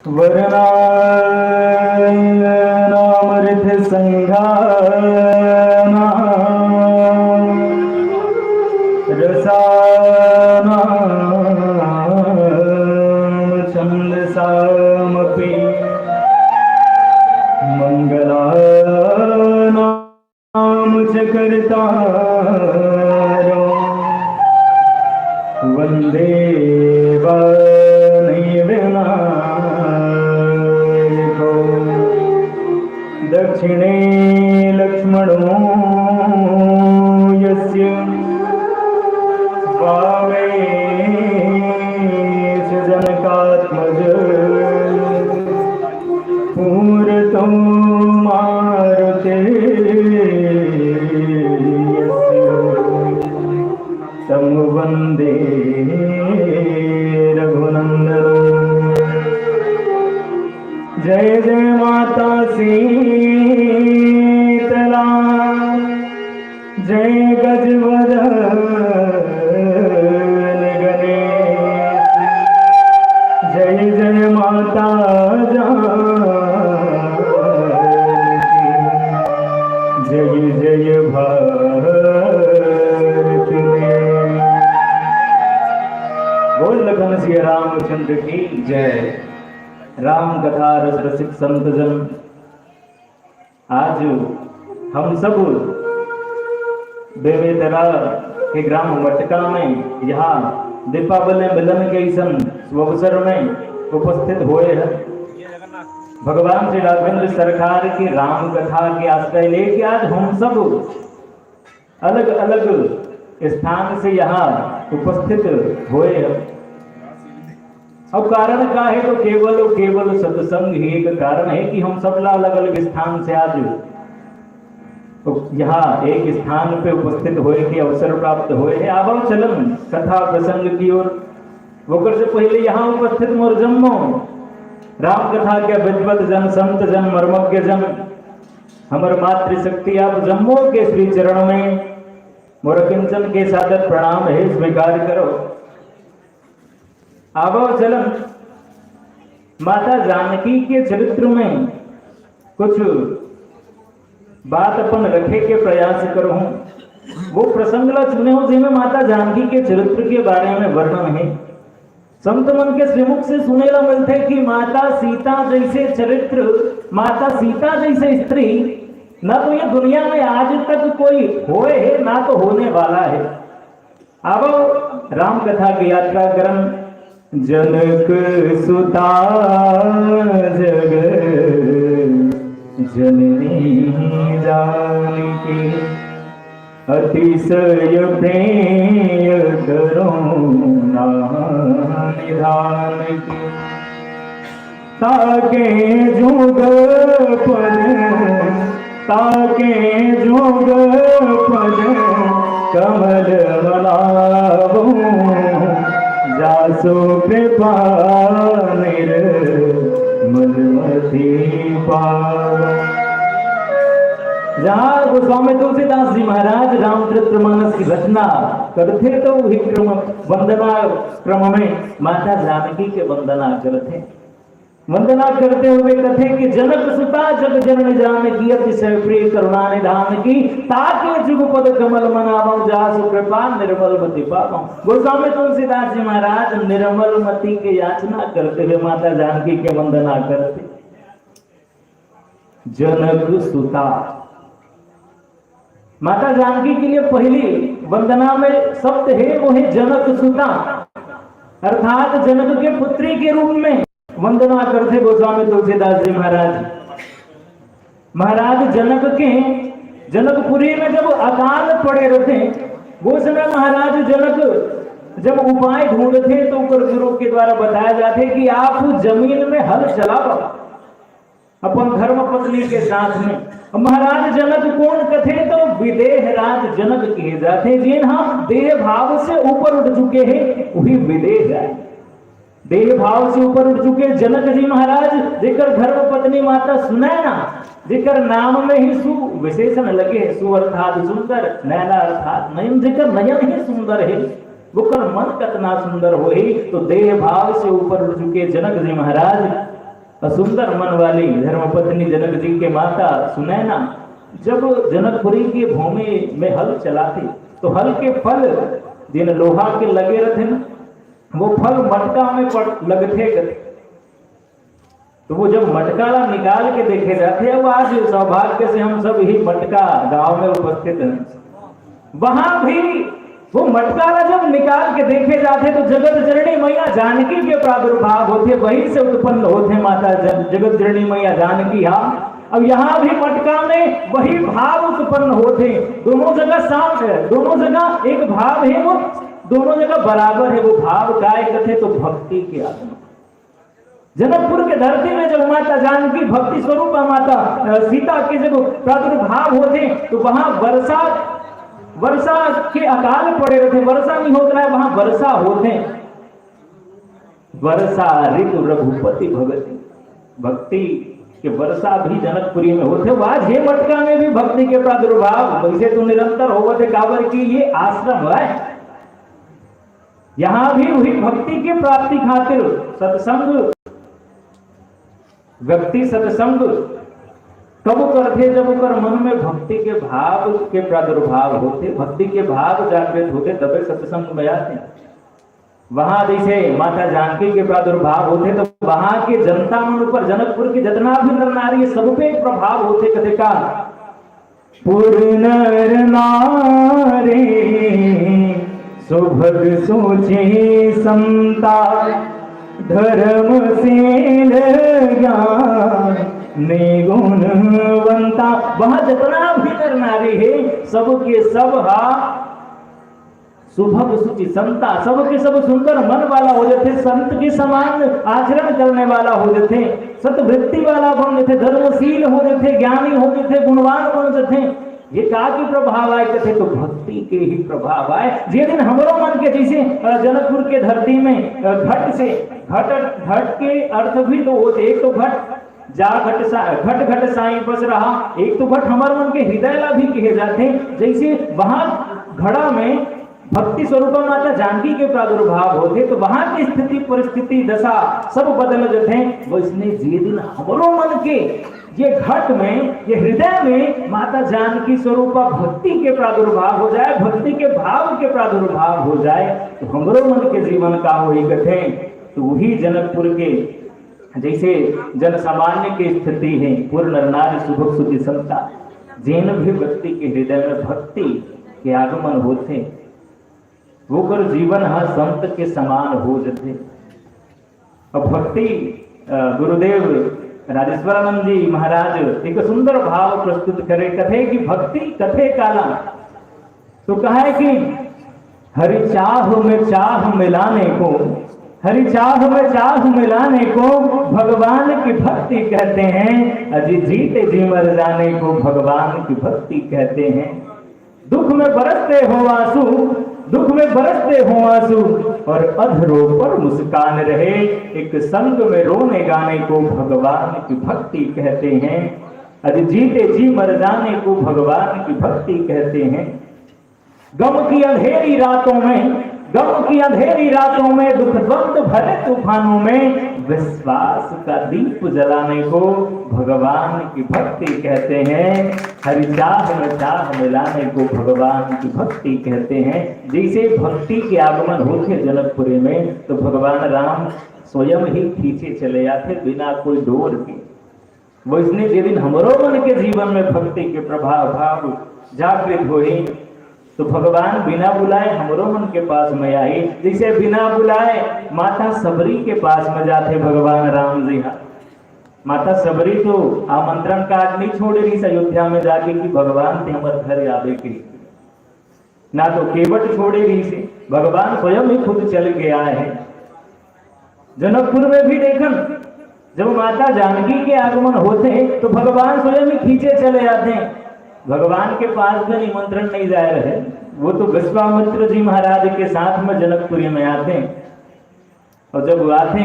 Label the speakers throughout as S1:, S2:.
S1: वर्णानामृत संघाना रसानाम छंदसामपि मंगलानाम च कर्तारो वंदे दक्षिणे लक्ष्मणो यस्य वामे च जनकात्मज पूरतो मारुतेर्यस्य तं वन्दे रघुनन्दनम्। जय जय माता शीतला, जय गजवदन गणेश, जय जय माता जानकी, जय जय भारत में। बोल लखन सिया रामचंद्र की जय। राम कथा रस रसिक संत जन, आज हम सब बेवेतरा के ग्राम वटका में यहाँ दीपावली मिलन के इस अवसर में उपस्थित हुए हैं। भगवान श्री राघवेंद्र सरकार की राम कथा के आश्रय लेके आज हम सब अलग अलग स्थान से यहाँ उपस्थित हुए हैं। अब कारण का है तो केवल सत्संग ही एक कारण है कि हम सब अलग अलग स्थान से आज तो यहाँ एक स्थान पे उपस्थित होए के अवसर प्राप्त हुए हैं। अब चलन कथा प्रसंग की ओर होकर से पहले यहाँ उपस्थित मोर जन्मो राम कथा के विद्वत जन संत जन मर्मज्ञ जन हमर मातृशक्ति आप जम्मो के श्री चरण में मोर किंचन के सादर प्रणाम है, स्वीकार करो। आवो चलन माता जानकी के चरित्र में कुछ बात अपन रखे के प्रयास करो। वो प्रसंग ला चुने हो जिनमें माता जानकी के चरित्र के बारे में वर्णन है। संत मन के श्रीमुख से सुनेला मिलते कि माता सीता जैसे चरित्र, माता सीता जैसे स्त्री ना तो ये दुनिया में आज तक कोई होए है ना तो होने वाला है। आवो राम कथा की यात्रा करन। जनक सुता जग जननी जानकी, अतिशय प्रेय करुणा निधान की। ताके जोग पद कमल मलावो, जासो कृपा निर्मलमति पावो। जहाँ गोस्वामी तुलसीदास जी महाराज रामचरितमानस की रचना करते तो वही वंदना क्रम में माता जानकी के वंदना करते हुए कथे कि जनक सुता जग जननी जानकी, अतिशय प्रिय करुणा निधान की। ताके जुगपद कमल मनावो, जासु कृपा निर्मल मति पावो। गोस्वामी तुलसीदास जी महाराज निर्मल मति की याचना करते हुए माता जानकी के वंदना करते। जनक सुता माता जानकी के लिए पहली वंदना में शब्द है वो है जनक सुता, अर्थात जनक के पुत्री के रूप में वंदना करते गोस्वामी तुलसीदास जी महाराज जनकपुरी में जब अकाल पड़े रहते वो समय महाराज जनक जब उपाय ढूंढते तो गुरु के द्वारा बताया जाते कि आप जमीन में हल चलाओ अपन धर्म पत्नी के साथ में। महाराज जनक कौन कथे तो विदेह राज जनक कहे जाते, जिन हम देह भाव से ऊपर उठ चुके हैं वही विदेह राज। देह भाव से ऊपर उठ चुके जनक जी महाराज जेकर धर्म पत्नी माता सुनाए ना, जेकर नाम में ही सु विशेषण लगे, सु अर्थात सुंदर, नैना अर्थात नयन, जेकर नयन ही सुंदर है वो कर मन कितना सुंदर हो। तो देह भाव से ऊपर उठ चुके जनक जी महाराज सुंदर मन वाली धर्मपत्नी जनक जी के माता सुनैना जब जनकपुरी की भूमि में हल चलाती तो हल के फल जिन लोहा के लगे रहते ना वो फल मटका में लगते गए। तो वो जब मटकाला निकाल के देखे जाते अब आज सौभाग्य से हम सब ही मटका गांव में उपस्थित हैं, वहां भी वो मटकाला जब निकाल के देखे जाते तो जगत जननी मैया जानकी के प्रादुर्भाव होते, वहीं से उत्पन्न होते माता जगत जननी मैया जानकी। हाँ अब यहाँ भी मटका में वही भाव उत्पन्न होते, दोनों जगह साफ है, दोनों जगह एक भाव है, वो दोनों जगह बराबर है। वो भाव काय कथे तो भक्ति के आत्मा। जनकपुर के धरती में जब माता जानकी भक्ति स्वरूप माता सीता के जब प्रादुर्भाव होते तो वहां वर्षा के अकाल पड़े रहते, वर्षा नहीं होता है, वहां वर्षा होते, वर्षा ऋतु रघुपति भगति, भक्ति के वर्षा भी जनकपुरी में होते। आज हे मटका में भी भक्ति के प्रादुर्भाव वैसे तो निरंतर होते काबर की ये आश्रम है, यहां भी वही भक्ति की प्राप्ति खातिर सत्संग व्यक्ति सत्संग कब करते जब कर मन में भक्ति के भाव के प्रादुर्भाव होते, भक्ति के भाव जागृत होते तबे सत्संग में आते। वहां जैसे माता जानकी के प्रादुर्भाव होते तो वहां के जनता मन पर जनकपुर के जितना भी नर नारी सब पे प्रभाव होते। कथे का पुर नर नारी सुभग सोचे समता धर्मशील ज्ञान गुणवंता। वहां जितना भी नर नारी है सबके सब सुभग सुचि संता, सबके सब सुंदर मन वाला हो जाते, संत के समान आचरण करने वाला हो जाते, सतवृत्ति वाला बन जाते, धर्मशील हो जाते, ज्ञानी हो जाते, गुणवान बन जाते। ये का की प्रभाव आए कथे तो भक्ति के ही प्रभाव आए। जे दिन हमारो मन के जैसे जनकपुर के धरती में घट से घट के अर्थ भी तो होते, एक तो घट जा घट साई बस रहा, एक तो घट हमारे मन के हृदय ला भी कहे जाते। जैसे वहां घड़ा में भक्ति स्वरूप माता जानकी के प्रादुर्भाव होते तो वहां की स्थिति परिस्थिति दशा सब बदल जाते। वैसने जे दिन हमारो मन के ये घट में ये हृदय में माता जानकी स्वरूप भक्ति के प्रादुर्भाव हो जाए, भक्ति के भाव के प्रादुर्भाव हो जाए तो हमारो मन के जीवन का हो कथे। तो वही जनकपुर के जैसे जन सामान्य की स्थिति है, पूर्ण नारी सुभग सुचि समता, जिन भी व्यक्ति के हृदय में भक्ति के आगमन होते वो कर जीवन संत के समान हो जाते। और भक्ति गुरुदेव राजेश्वरानंद जी महाराज एक सुंदर भाव प्रस्तुत करे, कथे कि भक्ति कथे काला तो कहा है कि हरि चाह में चाह मिलाने को, हरि चाह में चाह मिलाने को भगवान की भक्ति कहते हैं, अजी जीते जी मर जाने को भगवान की भक्ति कहते हैं। दुख में बरसते हो आंसू, दुख में बरसते हो आंसू और अधरों पर मुस्कान रहे, एक संग में रोने गाने को भगवान की भक्ति कहते हैं। अरे जीते जी मर जाने को भगवान की भक्ति कहते हैं। गम की अंधेरी रातों में, गम की अंधेरी रातों में, दुख द्वंद भरे तूफानों में विश्वास का दीप जलाने को भगवान की भक्ति कहते हैं। हरि चाह में चाह मिलाने को भगवान की भक्ति कहते हैं। जैसे भक्ति के आगमन होते जनकपुरी में तो भगवान राम स्वयं ही खींचे चले आते बिना कोई डोर के। वैसने जिस दिन हमारो मन के जीवन में भक्ति के प्रभाव भाव जागृत हुए तो भगवान बिना बुलाए हमारो मन के पास में आई। जैसे बिना बुलाए माता सबरी के पास में जाते भगवान राम जी। माता सबरी तो आमंत्रण कार्ड नहीं छोड़ रही अयोध्या में जाके कि भगवान से हमारे घर आवे के, ना तो केवट छोड़े रही से, भगवान स्वयं ही खुद चल के आए हैं। जनकपुर में भी देखन जब माता जानकी के आगमन होते हैं तो भगवान स्वयं ही खींचे चले जाते हैं। भगवान के पास में निमंत्रण नहीं जा रहे, वो तो विश्वामित्र जी महाराज के साथ में जनकपुरी में आते हैं। और जब आते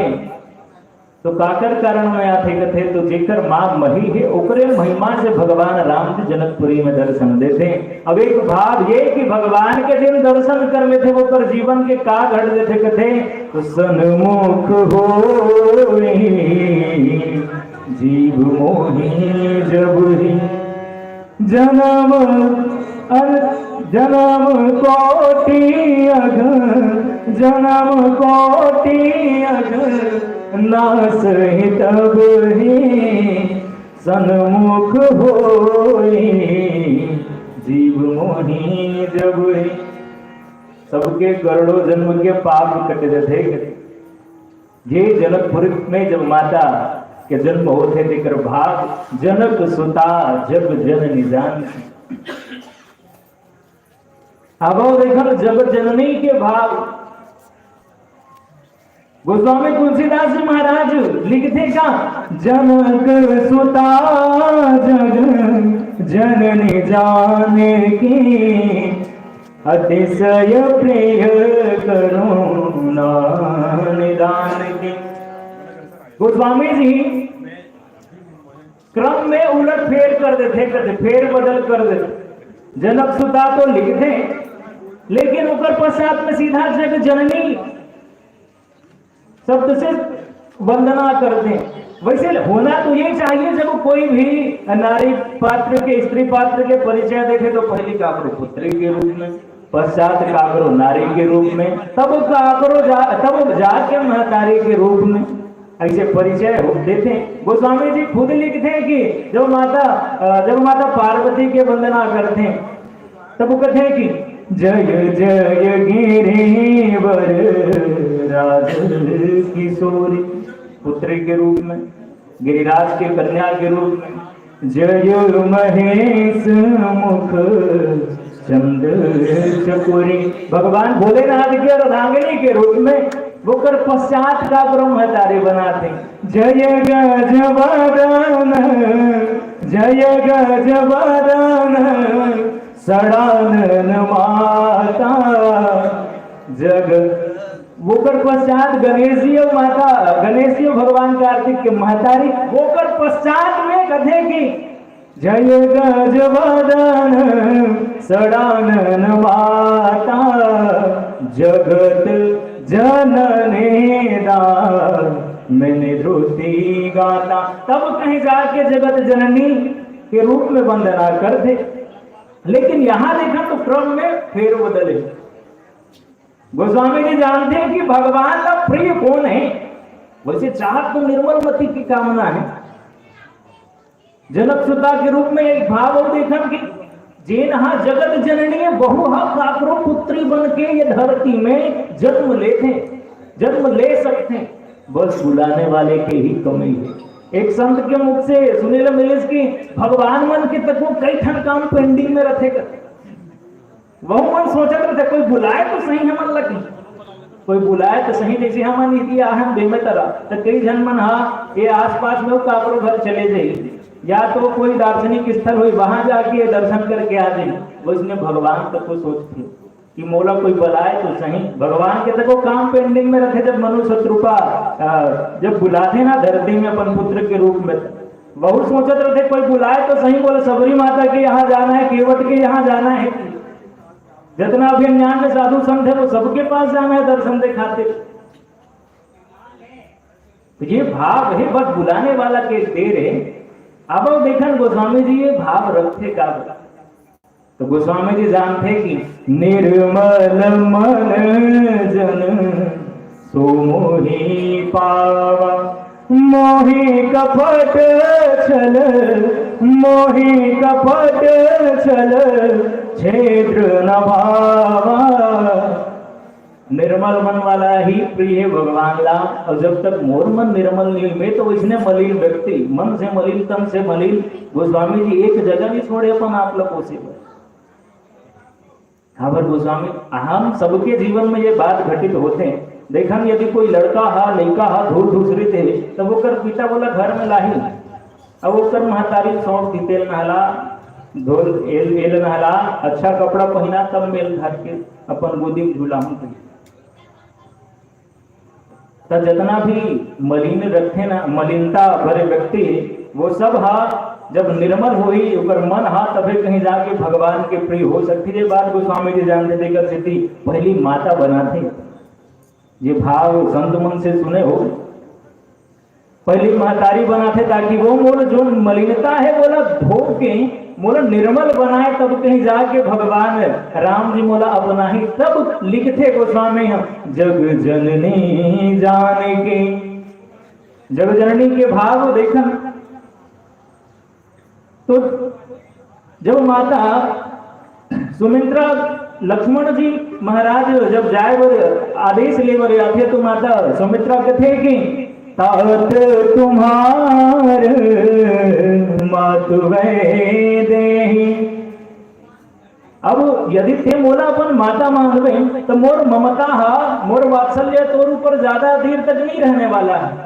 S1: तो काकर कारण में आते कथे तो जेकर मां मही है ओकरे महिमा से भगवान राम जी जनकपुरी में दर्शन देते। अब एक भाव ये कि भगवान के दिन दर्शन कर लेते वो पर जीवन के का घट देते कथे तो सन्मुख हो जन्म जन्म कोटि अघ, जन्म कोटि अघ, नास ही तब ही सन्मुख होई, जीव मोहि जब ही। सबके करोड़ों जन्म के पाप कट जाते। ये जनकपुर में जब माता के जन्म होते देकर भाग, जनक सुता जब जननी जान। अब देखो जगत जननी के भाव। गोस्वामी तुलसीदास जी महाराज लिखते का, जनक सुता जग जननी जाने की, अतिशय प्रिय करुणा निदान की। गोस्वामी जी क्रम में उलट फेर कर देते, फेर बदल कर देते। जनक सुता तो लिखते, लेकिन ऊपर पश्चात में सीधा जग जननी शब्द से वंदना करते। वैसे होना तो ये चाहिए, जब कोई भी नारी पात्र के, स्त्री पात्र के परिचय देखे तो पहले का करो पुत्री के रूप में, पश्चात का करो नारी के रूप में, तब का करो तब जाके महतारी के रूप में, ऐसे परिचय देते हैं। गोस्वामी जी खुद लिखते हैं कि जब माता पार्वती के वंदना करते हैं तब वो कहते हैं कि जय जय गिरिवर राज किशोरी, पुत्री के रूप में, गिरिराज के कन्या के रूप में, जय महेश मुख चंद्र चकोरी, भगवान भोलेनाथ के अर्धांगिनी के रूप में वो कर पश्चात का ब्रह्मचारी बनाते। जय गजबदन, जय गजबदन, सड़ानन माता जग, वो कर पश्चात गणेशीय माता, गणेशीय भगवान कार्तिक के महतारी, वो कर पश्चात में कथे की जय गजबदन सड़ानन माता, जगत जननी दान मैंने धृति गाता। तब कहीं जाके जगत जननी के रूप में वंदना करते। लेकिन यहां देखा तो क्रम में फेर बदले। गोस्वामी जी जानते हैं कि भगवान का प्रिय कौन है। वैसे चाहत तो निर्मल मति की कामना है। जनक सुता के रूप में एक भाव और देखा कि जेनहा जगत जननी बहुहा काकरो पुत्री बन के ये धरती में जन्म लेते, जन्म ले सकते, बस बुलाने वाले के ही कमी है। एक संत के मुख से सुनील मिलिस की भगवान मन के तक वो कई ठन काम पेंडिंग में रखे कर, वह मन सोचत रहे कोई बुलाए तो सही हमन लगी, कोई बुलाए तो सही, जैसे हमन इति आहम बेमे तरह तो कई जन मन हा ये आसपास में काकरो घर चले जाए, या तो कोई दार्शनिक स्थल हो वहां जाके दर्शन करके आ जाए। वो इसने भगवान तक को सोचते कि मोला कोई बुलाए तो सही, भगवान के तक वो काम पेंडिंग में रखे। जब मनु शत्रुपा जब बुलाते ना धरती में अपन पुत्र के रूप में, बहुत सोचते रहते कोई बुलाए तो सही, बोले सबरी माता के यहाँ जाना है, केवट के यहाँ जाना है, जितना अभिज्ञान में साधु संत है वो सबके पास जाना है दर्शन दिखाते। तो ये भाव है, बस बुलाने वाला के देर है। अब देखन गोस्वामी जी ये भाव रखते का, तो गोस्वामी जी जानते कि निर्मल मन जन सो मोहि पावा, मोहि कपट छल, मोहि कपट छल क्षेत्र न भावा। निर्मल मन वाला ही प्रिय है भगवान ला। और जब तक मोर मन निर्मल नहीं में तो इसने मलिन व्यक्ति, मन से मलिन तन से मलिन, गोस्वामी जी एक जगह नहीं छोड़े अपन आप लोग से। खबर गोस्वामी हम सबके जीवन में ये बात घटित होते हैं। देखा यदि कोई लड़का हा लड़का हा धूल दूसरी थे तब वो कर पिता बोला घर में लाही, अब वो कर महतारी सौंप तेल नहला धोल एल नहला, अच्छा कपड़ा पहना, तब मेल घर के अपन गोदी में झूला हम। तो जितना भी मलिन रखे ना, मलिनता भरे व्यक्ति वो सब हा जब निर्मल हुई उकर मन हा तभी कहीं जाके भगवान के प्रिय हो सकती है। बात गोस्वामी जी जानते देकर सिद्धि पहली माता बनाते, ये भाव संत मन से सुने हो। पहली महतारी बनाते ताकि वो मोल जो मलिनता है बोला धो के मोला निर्मल बनाए, तब कहीं जाके भगवान राम जी मोला अपना ही तब लिखते गोस्वामी हम जग जननी जाने के, जग जननी के भाव देखा। तो जब माता सुमित्रा लक्ष्मण जी महाराज जब जाए बर आदेश ले बर आते तो माता सुमित्रा कहते कि तात तुम्हार मातु दे। अब यदि थे मोला अपन माता मानवे तो मोर ममता मोर वात्सल्य तोर ऊपर ज्यादा देर तक नहीं रहने वाला है।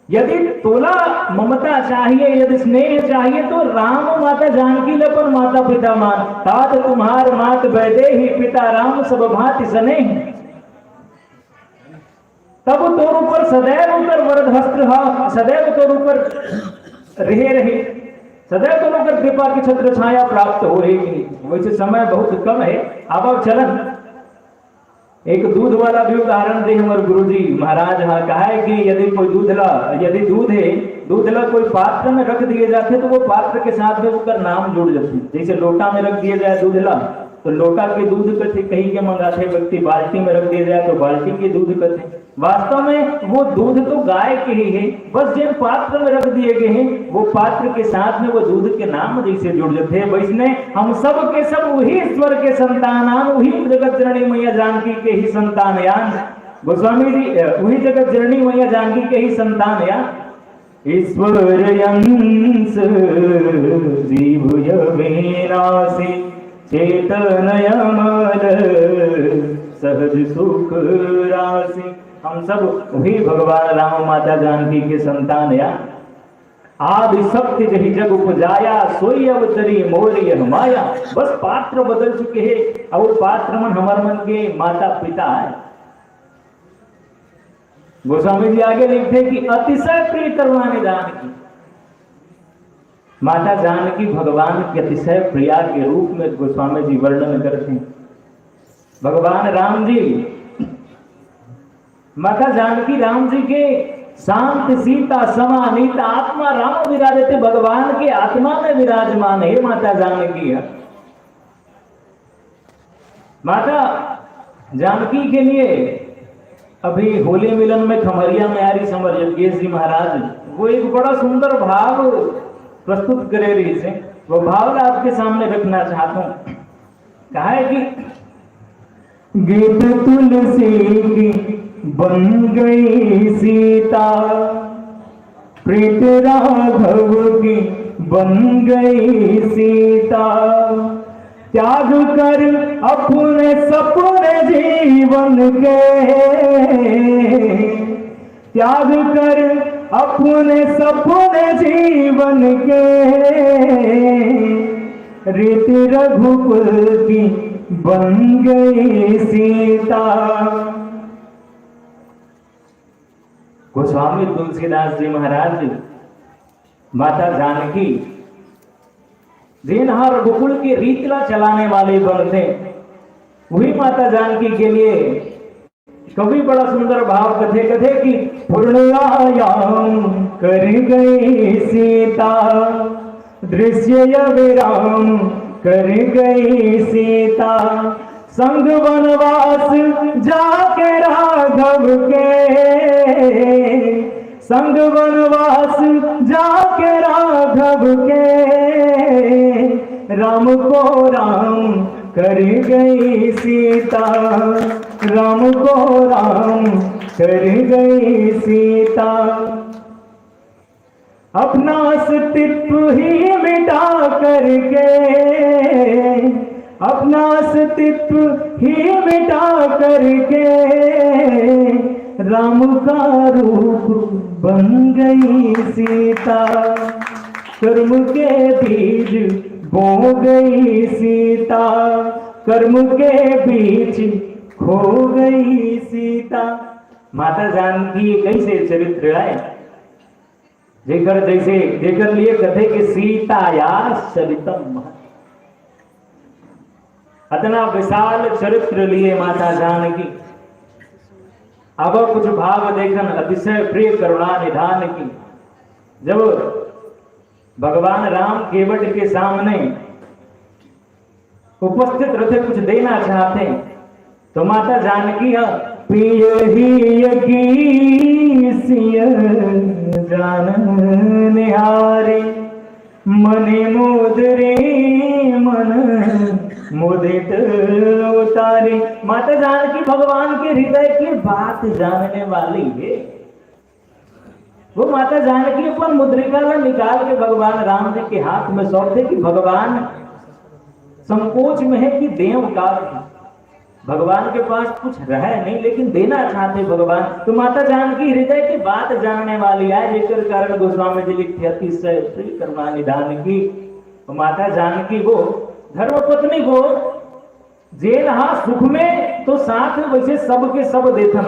S1: यदि तोला ममता चाहिए, यदि स्नेह चाहिए तो राम माता जानकी लपन माता पिता मान, तात तुम्हार मात वैदे ही पिता राम सब भांति स्नेह। तब तोर ऊपर सदैव ऊपर वरद हस्त्र सदैव तोर ऊपर रहे सदैव तोर ऊपर कृपा की छत्र छाया प्राप्त हो रहेगी। वैसे समय बहुत कम है, अब चलन एक दूध वाला भी उदाहरण दे हमारे गुरुजी महाराज कहा है कि यदि कोई यदि दूध ला कोई पात्र में रख दिए जाते तो वो पात्र के साथ में उसका नाम जुड़ जाते। जैसे लोटा में रख दिया जाए दूध ला तो लोटा के दूध कथे कहीं के मंगाते व्यक्ति, बाल्टी में रख दिया जाए तो बाल्टी के दूध कथे। वास्तव में वो दूध तो गाय के ही है, बस जिन पात्र में रख दिए गए हैं वो पात्र के साथ में वो दूध के नाम जैसे जुड़ जाते हैं। वैसने हम सब के सब वही ईश्वर के संतानान, वही जगत जननी मैया जानकी के ही संतान यान। गोस्वामी जी वही जगत जननी मैया जानकी के ही संतान यान। ईश्वर अंश जीव यवेरासी चेतनयमल सहज सुख राशि। हम सब वही भगवान राम माता जानकी के संतान या। आदि शक्ति जही जग उपजाया सोई अवतरी मोर यह माया। बस पात्र बदल चुके हैं और पात्र मन हमार मन के माता पिता है। गोस्वामी जी आगे लिखते कि अतिशय प्रिय करवाने जानकी, माता जानकी भगवान के अतिशय प्रिया के रूप में गोस्वामी जी वर्णन करते हैं। भगवान राम जी माता जानकी राम जी के शांत सीता समानीता आत्मा राम विराजते, भगवान के आत्मा में विराजमान है माता जानकी है। माता जानकी के लिए अभी होली मिलन में खमरिया में आरी समर यज्ञेश जी महाराज वो एक बड़ा सुंदर भाव प्रस्तुत करे रही से, वो भाव आपके सामने रखना चाहता हूं। कहा है कि गीत तुलसी की बन गई सीता, प्रीत राघव की बन गई सीता, त्याग कर अपने सपने जीवन के, त्याग कर अपने सपने जीवन के, रीत रघुकुल की बन गई सीता। गोस्वामी तुलसीदास जी महाराज माता जानकी जिन रघुकुल की रीतला चलाने वाले बनते, वही माता जानकी के लिए कभी बड़ा सुंदर भाव कथे कथे कि पूर्णयाम कर गई सीता, दृश्य विराम कर गई सीता, संग वनवास जाके राघव के, संग वनवास जाके राघव के, राम को राम कर गई सीता, राम को राम कर गई सीता, अपना अस्तित्व ही मिटा करके, अपना अस्तित्व ही मिटा करके, राम का रूप बन गई सीता, कर्म के बीज बो गई सीता, कर्म के बीच खो गई सीता। माता जानकी कैसे चरित्र है जेकर जैसे जेकर लिए कथे कि सीता या चरितम, अतना विशाल चरित्र लिए माता जानकी। अब कुछ भाव देखन अतिशय प्रिय करुणा निधान की। जब भगवान राम केवट के सामने उपस्थित रहते कुछ देना चाहते तो माता जानकी पिय ही सिय जान निहारे मने मोदरे मन मुदित उतारे। माता जानकी भगवान के हृदय की बात जानने वाली है। वो माता जानकी अपन मुद्रिका में निकाल के भगवान राम जी के हाथ में सौंपते कि भगवान संकोच में है कि देव काल भगवान के पास कुछ रहे नहीं लेकिन देना चाहते भगवान। तो माता जानकी हृदय की बात जानने वाली है जेकर कारण गोस्वामी जी लिखते अतिशय श्री करुणा निधान की। तो माता जानकी वो धर्म पत्नी को जेल सुख में तो साथ वैसे सब के सब देथन,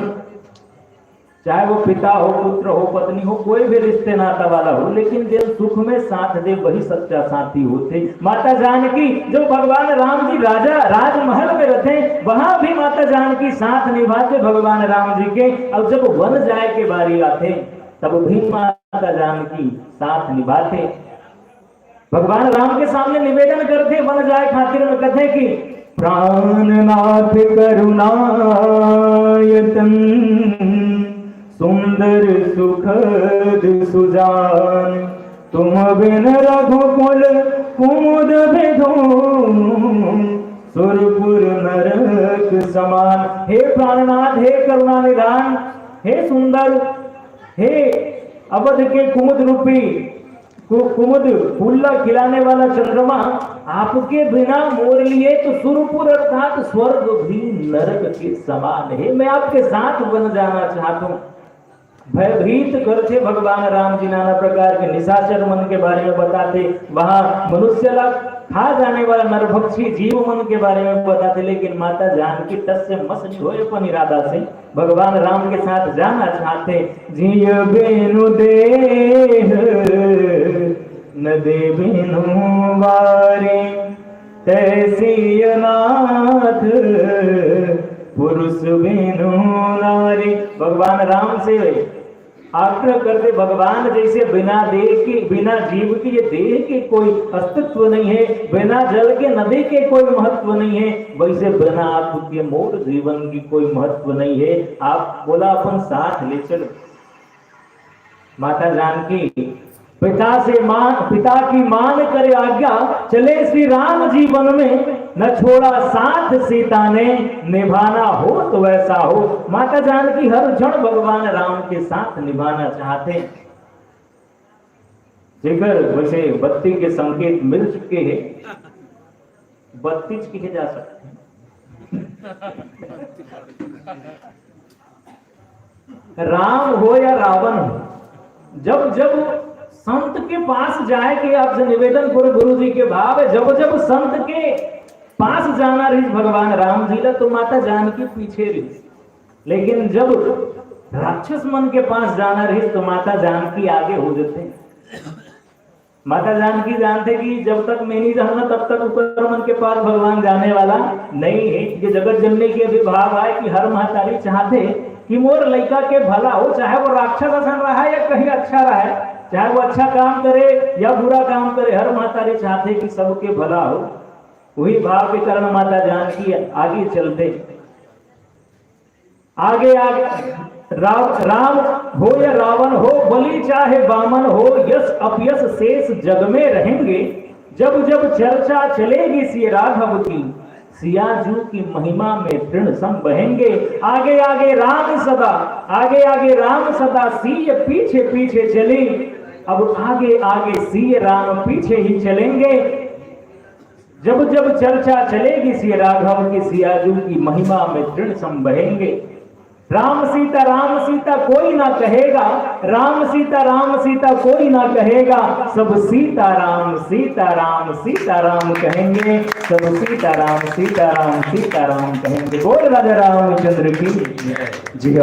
S1: चाहे वो पिता हो पुत्र हो पत्नी हो कोई भी रिश्ते नाता वाला हो, लेकिन जब सुख में साथ दे वही सच्चा साथी होते। माता जानकी जो भगवान राम जी राजा राजमहल में रहते वहां भी माता जानकी साथ निभाते भगवान राम जी के। अब जब वन जाए के बारी आते तब भी माता जानकी साथ निभाते। भगवान राम के सामने निवेदन करते वन जाए खातिर में कहते कि प्राणनाथ करुणायतन सुंदर सुखद सुजान तुम बिन रघुकुल कुमुद विधो सुरपुर नरक समान। हे प्राणनाथ, हे करुणा निधान, हे सुंदर, हे अवध के कुमुद रूपी कुमुद फूला खिलाने वाला चंद्रमा, आपके बिना मोर लिए तो सुरपुर अर्थात स्वर्ग भी नरक के समान है। मैं आपके साथ बन जाना चाहता हूँ। भयभीत करते भगवान राम जी नाना प्रकार के निशाचर मन के बारे में बताते, वहां मनुष्य ला खा जाने वाला नरभक्षी जीव मन के बारे में बताते, लेकिन माता जानकी टस से मस नहीं हो अपन इरादा से भगवान राम के साथ जाना चाहते। जिय बेनु देह न दे बिनु वारे तैसी अनाथ पुरुष बिनु नारी। भगवान राम से आग्रह करते भगवान जैसे बिना देह के बिना जीव के ये देह के कोई अस्तित्व नहीं है, बिना जल के नदी के कोई महत्व नहीं है, वैसे बिना आपके मोर जीवन की कोई महत्व नहीं है। आप बोला अपन साथ ले चलो। माता जानकी पिता की मान करे आज्ञा, चले श्री राम जीवन में न छोड़ा साथ सीता ने निभाना हो तो वैसा हो। माता जानकी हर क्षण भगवान राम के साथ निभाना चाहते। जेकर वैसे बत्ती के संकेत मिल चुके हैं, बत्ती कहे जा सकते राम हो या रावण हो, जब जब संत के पास जाए कि आपसे निवेदन करो गुरु जी के भाव है, जब जब संत के पास जाना रही भगवान राम जी ला तो माता जानकी पीछे रही, लेकिन जब राक्षस मन के पास जाना रही तो माता जानकी आगे हो जाते। माता जानकी जानते कि जब तक मैं नहीं रहूंगा तब तक ऊपर मन के पास भगवान जाने वाला नहीं है। ये जगत जननी के भी भाव आए कि हर महतारी चाहते कि मोर लड़का के भला हो, चाहे वो राक्षस असन रहा है या कहीं अच्छा रहा है, चाहे वो अच्छा काम करे या बुरा काम करे, हर महतारी चाहते कि सबके भला हो। वही भाव के कारण माता जानकी आगे चलते। आगे राम हो या रावण हो, बलि चाहे बामन हो, यश अपयश शेष जग में रहेंगे। जब जब चर्चा चलेगी सिया राघव की, सियाजू की महिमा में तृण सम बहेंगे। आगे आगे राम सदा, आगे आगे राम सदा, सिय पीछे पीछे चले। अब आगे आगे सिय राम पीछे ही चलेंगे। जब जब चर्चा चलेगी सिया राघव की, सियाजू की महिमा में तृण सम बहेंगे। राम सीता कोई ना कहेगा, राम सीता कोई ना कहेगा, सब सीताराम सीताराम कहेंगे, सब सीताराम कहेंगे। बोल राजा रामचंद्र की जी।